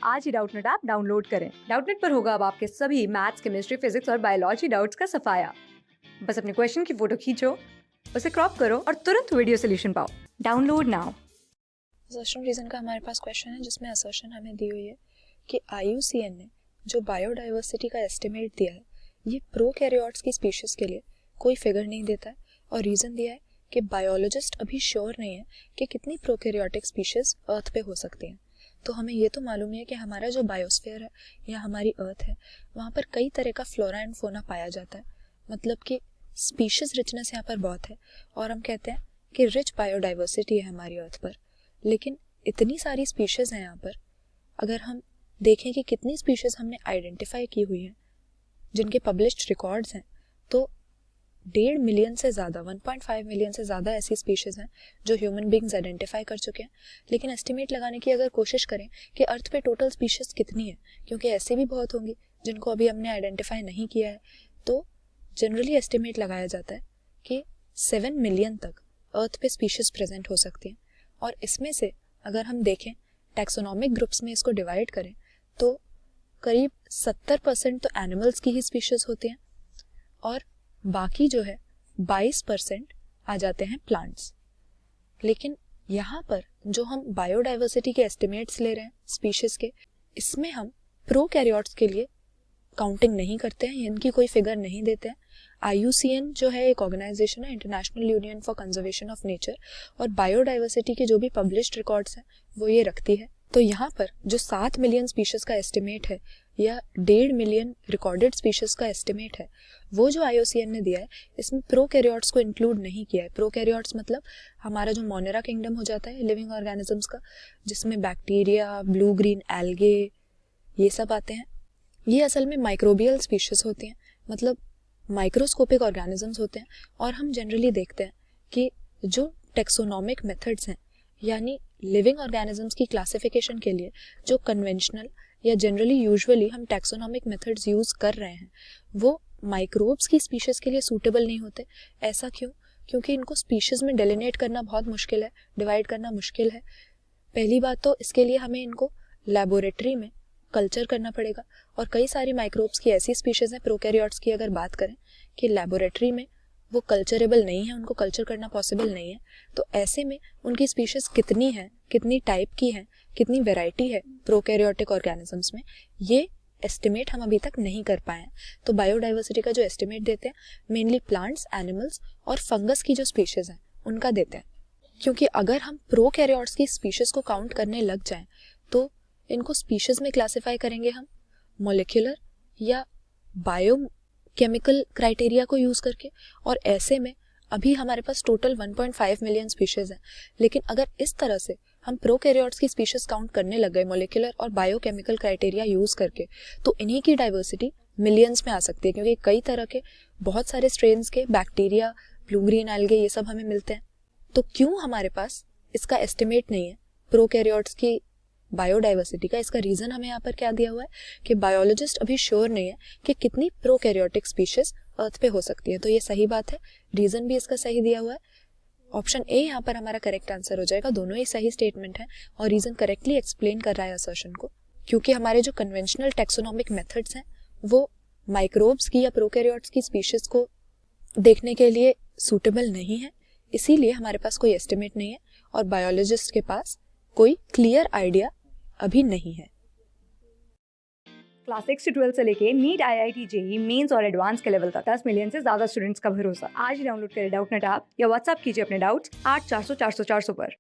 आज ही Doubtnut app download करें। Doubtnut पर होगा अब आपके सभी मैथ्स, केमिस्ट्री, फिजिक्स और बायोलॉजी डाउट्स का सफाया। बस अपने क्वेश्चन की फोटो खींचो, उसे क्रॉप करो और तुरंत वीडियो सोल्यूशन पाओ। Download now. असर्शन रीजन का हमारे पास क्वेश्चन है जिसमें असर्शन हमें दी हुई है कि IUCN ने जो बायोडाइवर्सिटी का एस्टिमेट दिया है ये प्रोकैरियोट्स की स्पीशीज के लिए कोई फिगर नहीं देता है और रीज़न दिया है कि बायोलॉजिस्ट अभी श्योर नहीं है कि कितनी प्रोकैरियोटिक स्पीशीज अर्थ पे हो सकती हैं। तो हमें ये तो मालूम है कि हमारा जो बायोस्फीयर है या हमारी अर्थ है वहाँ पर कई तरह का फ्लोरा एंड फोना पाया जाता है, मतलब कि स्पीशीज रिचनेस यहाँ पर बहुत है और हम कहते हैं कि रिच बायोडाइवर्सिटी है हमारी अर्थ पर। लेकिन इतनी सारी स्पीशीज़ हैं यहाँ पर, अगर हम देखें कि कितनी स्पीशीज़ हमने आइडेंटिफाई की हुई हैं जिनके पब्लिश्ड रिकॉर्ड्स हैं, तो 1.5 मिलियन से ज़्यादा 1.5 मिलियन से ज़्यादा ऐसी स्पीशीज़ हैं जो ह्यूमन बींग्स आइडेंटिफाई कर चुके हैं। लेकिन एस्टिमेट लगाने की अगर कोशिश करें कि अर्थ पे टोटल स्पीशीज़ कितनी है, क्योंकि ऐसे भी बहुत होंगी जिनको अभी हमने आइडेंटिफाई नहीं किया है, तो जनरली एस्टिमेट लगाया जाता है कि 7 मिलियन तक अर्थ पे स्पीशीज़ प्रेजेंट हो सकती हैं। और इसमें से अगर हम देखें टैक्सोनॉमिक ग्रुप्स में इसको डिवाइड करें तो करीब 70% तो एनिमल्स की ही स्पीशीज होती हैं और बाकी जो है 22% आ जाते हैं प्लांट्स। लेकिन यहाँ पर जो हम बायोडाइवर्सिटी के एस्टिमेट्स ले रहे हैं स्पीशीज के, इसमें हम प्रोकैरियोट्स के लिए काउंटिंग नहीं करते हैं, इनकी कोई फिगर नहीं देते हैं। IUCN जो है एक ऑर्गेनाइजेशन है, international union for conservation of nature, और बायोडाइवर्सिटी के जो भी पब्लिश्ड रिकॉर्ड्स हैं वो ये रखती है। तो यहाँ पर जो 7 मिलियन स्पीशीज का एस्टिमेट है या 1.5 मिलियन रिकॉर्डेड स्पीशीज का एस्टिमेट है, वो जो IUCN ने दिया है इसमें प्रोकैरियोट्स को इंक्लूड नहीं किया है। प्रोकैरियोट्स मतलब हमारा जो मोनेरा किंगडम हो जाता है लिविंग ऑर्गेनिजम्स का, जिसमें बैक्टीरिया, ब्लू ग्रीन एल्गे ये सब आते हैं। ये असल में माइक्रोबियल स्पीशीज होती हैं, मतलब माइक्रोस्कोपिक ऑर्गेनिजम्स होते हैं। और हम जनरली देखते हैं कि जो टेक्सोनॉमिक मेथड्स हैं, यानी लिविंग ऑर्गेनिजम्स की क्लासिफिकेशन के लिए जो कन्वेंशनल या जनरली यूजुअली हम टैक्सोनॉमिक मेथड्स यूज़ कर रहे हैं, वो माइक्रोब्स की स्पीशीज़ के लिए सूटेबल नहीं होते। ऐसा क्यों? क्योंकि इनको स्पीशीज़ में डेलिनेट करना बहुत मुश्किल है, डिवाइड करना मुश्किल है। पहली बात तो इसके लिए हमें इनको लेबोरेटरी में कल्चर करना पड़ेगा, और कई सारी माइक्रोब्स की ऐसी स्पीशीज़ हैं प्रोकैरियोट्स की अगर बात करें कि लेबोरेटरी में वो कल्चरेबल नहीं है, उनको कल्चर करना पॉसिबल नहीं है। तो ऐसे में उनकी स्पीशीज़ कितनी है, कितनी टाइप की हैं, कितनी वैरायटी है प्रोकैरियोटिक ऑर्गेनिजम्स में, ये एस्टिमेट हम अभी तक नहीं कर पाए हैं। तो बायोडाइवर्सिटी का जो एस्टिमेट देते हैं मेनली प्लांट्स, एनिमल्स और फंगस की जो स्पीशीज़ हैं उनका देते हैं। क्योंकि अगर हम प्रोकैरियोट्स की स्पीशीज़ को काउंट करने लग जाएं तो इनको स्पीशीज़ में क्लासिफाई करेंगे हम मॉलिक्यूलर या बायो केमिकल क्राइटेरिया को यूज़ करके, और ऐसे में अभी हमारे पास टोटल 1.5 मिलियन स्पीशीज़ हैं। लेकिन अगर इस तरह से हम प्रोकैरियोट्स की स्पीशीज़ काउंट करने लग गए मॉलिक्यूलर और बायोकेमिकल क्राइटेरिया यूज़ करके, तो इन्हीं की डाइवर्सिटी मिलियंस में आ सकती है, क्योंकि कई तरह के बहुत सारे स्ट्रेन्स के बैक्टीरिया, ब्लू ग्रीन एल्गे ये सब हमें मिलते हैं। तो क्यों हमारे पास इसका एस्टिमेट नहीं है प्रोकैरियोट्स की बायोडाइवर्सिटी का? इसका रीजन हमें यहाँ पर क्या दिया हुआ है कि बायोलॉजिस्ट अभी श्योर नहीं है कि कितनी प्रोकैरियोटिक स्पीशीज अर्थ पे हो सकती है। तो ये सही बात है, रीजन भी इसका सही दिया हुआ है। ऑप्शन ए यहाँ पर हमारा करेक्ट आंसर हो जाएगा। दोनों ही सही स्टेटमेंट है और रीजन करेक्टली एक्सप्लेन कर रहा है असर्शन को, क्योंकि हमारे जो कन्वेंशनल टैक्सोनॉमिक मेथड्स हैं वो माइक्रोब्स की या प्रोकैरियोट्स की स्पीशीज को देखने के लिए सूटेबल नहीं है, इसीलिए हमारे पास कोई एस्टिमेट नहीं है और बायोलॉजिस्ट के पास कोई क्लियर आइडिया अभी नहीं है। क्लास 6 से 12 से लेके नीट, IIT, JEE मेंस और एडवांस के लेवल तक 10 मिलियन से ज्यादा स्टूडेंट्स का भरोसा। आज ही डाउनलोड करें डाउटनेट ऐप या व्हाट्सएप कीजिए अपने डाउट्स 8400 400 400 पर।